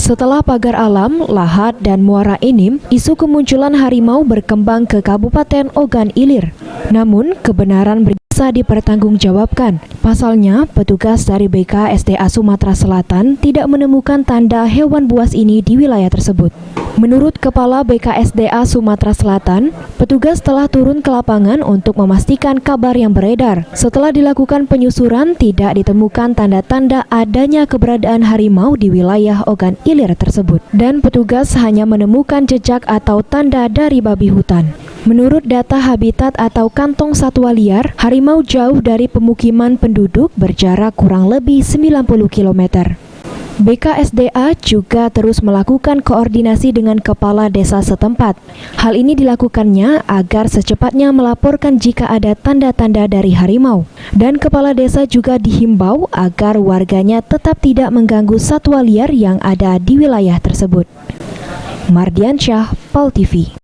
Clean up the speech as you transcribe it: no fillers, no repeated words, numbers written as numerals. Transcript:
Setelah pagar alam, lahat, dan muara Enim, isu kemunculan harimau berkembang ke Kabupaten Ogan Ilir. Namun, kebenaran bisa dipertanggungjawabkan. Pasalnya, petugas dari BKSDA Sumatera Selatan tidak menemukan tanda hewan buas ini di wilayah tersebut. Menurut Kepala BKSDA Sumatera Selatan, petugas telah turun ke lapangan untuk memastikan kabar yang beredar. Setelah dilakukan penyusuran, tidak ditemukan tanda-tanda adanya keberadaan harimau di wilayah Ogan Ilir tersebut. Dan petugas hanya menemukan jejak atau tanda dari babi hutan. Menurut data habitat atau kantong satwa liar, harimau jauh dari pemukiman penduduk berjarak kurang lebih 90 km. BKSDA juga terus melakukan koordinasi dengan kepala desa setempat. Hal ini dilakukannya agar secepatnya melaporkan jika ada tanda-tanda dari harimau. Dan kepala desa juga dihimbau agar warganya tetap tidak mengganggu satwa liar yang ada di wilayah tersebut. Mardiansyah, PAL TV.